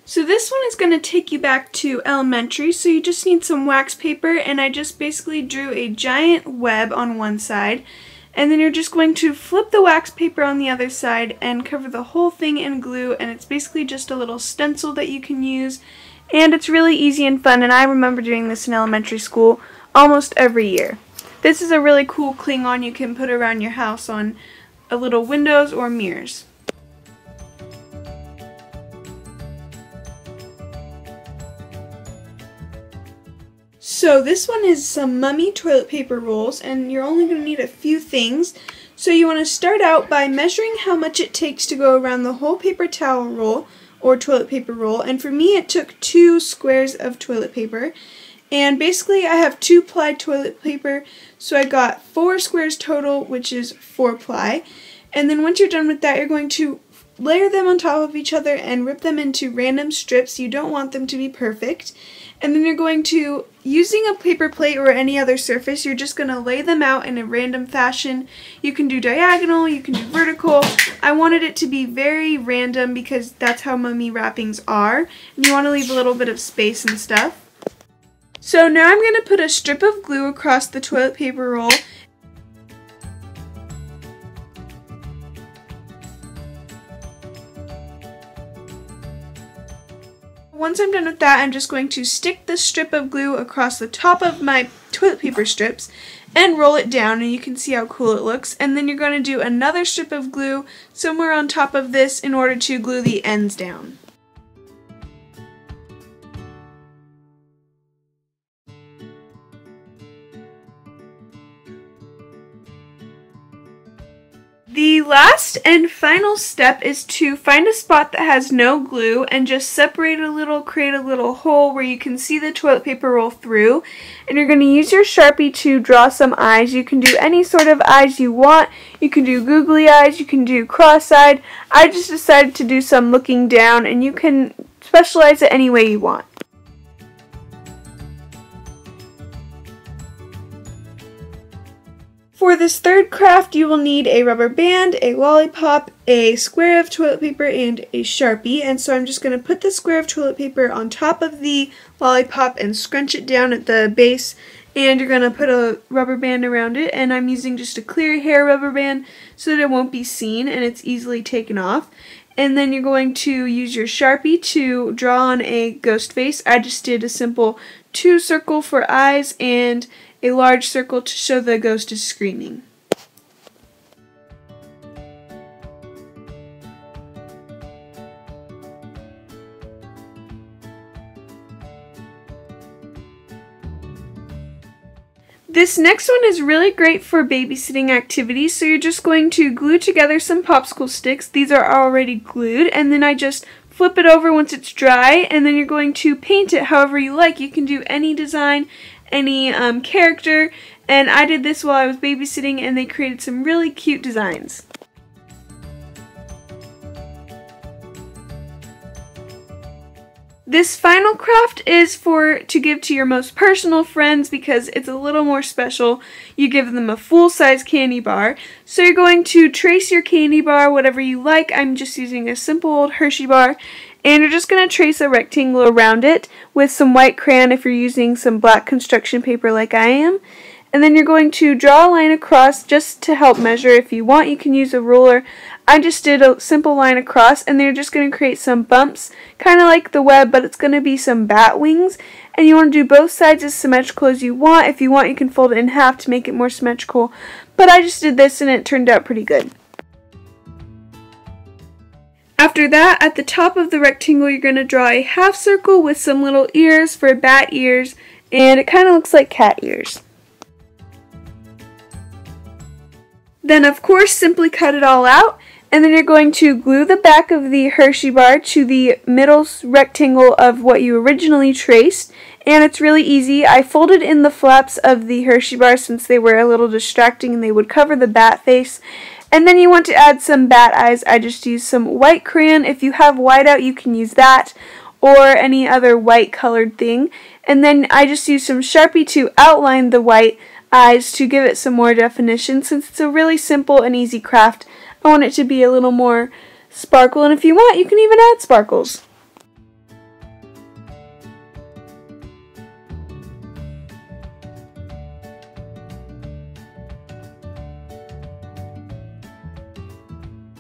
So this one is going to take you back to elementary, so you just need some wax paper, and I just basically drew a giant web on one side, and then you're just going to flip the wax paper on the other side and cover the whole thing in glue, and it's basically just a little stencil that you can use, and it's really easy and fun, and I remember doing this in elementary school almost every year. This is a really cool cling-on you can put around your house on little windows or mirrors. So this one is some Mummy toilet paper rolls, and you're only going to need a few things. So you want to start out by measuring how much it takes to go around the whole paper towel roll or toilet paper roll, and for me it took 2 squares of toilet paper. And basically I have 2-ply toilet paper, so I got 4 squares total, which is 4-ply. And then once you're done with that, you're going to layer them on top of each other and rip them into random strips. You don't want them to be perfect. And then you're going to, using a paper plate or any other surface, you're just going to lay them out in a random fashion. You can do diagonal, you can do vertical. I wanted it to be very random because that's how Mummy wrappings are. And you want to leave a little bit of space and stuff. So now I'm going to put a strip of glue across the toilet paper roll. Once I'm done with that, I'm just going to stick the strip of glue across the top of my toilet paper strips and roll it down, and you can see how cool it looks. And then you're going to do another strip of glue somewhere on top of this in order to glue the ends down. The last and final step is to find a spot that has no glue and just separate a little, create a little hole where you can see the toilet paper roll through. And you're going to use your Sharpie to draw some eyes. You can do any sort of eyes you want. You can do googly eyes, you can do cross-eyed. I just decided to do some looking down, and you can specialize it any way you want. For this third craft, you will need a rubber band, a lollipop, a square of toilet paper, and a Sharpie. And so I'm just going to put the square of toilet paper on top of the lollipop and scrunch it down at the base. And you're going to put a rubber band around it. And I'm using just a clear hair rubber band so that it won't be seen and it's easily taken off. And then you're going to use your Sharpie to draw on a ghost face. I just did a simple 2 circle for eyes and a large circle to show the ghost is screaming. This next one is really great for babysitting activities, so you're just going to glue together some popsicle sticks. These are already glued, and then I just flip it over once it's dry, and then you're going to paint it however you like. You can do any design, any character, and I did this while I was babysitting, and they created some really cute designs. This final craft is to give to your most personal friends because it's a little more special. You give them a full-size candy bar. So you're going to trace your candy bar whatever you like. I'm just using a simple old Hershey bar. And you're just going to trace a rectangle around it with some white crayon if you're using some black construction paper like I am. And then you're going to draw a line across just to help measure. If you want, you can use a ruler. I just did a simple line across, and then you're just going to create some bumps, kind of like the web, but it's going to be some bat wings. And you want to do both sides as symmetrical as you want. If you want, you can fold it in half to make it more symmetrical. But I just did this, and it turned out pretty good. After that, at the top of the rectangle, you're going to draw a half circle with some little ears for bat ears, and it kind of looks like cat ears. Then, of course, simply cut it all out, and then you're going to glue the back of the Hershey bar to the middle rectangle of what you originally traced, and it's really easy. I folded in the flaps of the Hershey bar since they were a little distracting and they would cover the bat face. And then you want to add some bat eyes. I just used some white crayon. If you have whiteout, you can use that or any other white colored thing. And then I just used some Sharpie to outline the white eyes to give it some more definition. Since it's a really simple and easy craft, I want it to be a little more sparkle. And if you want, you can even add sparkles.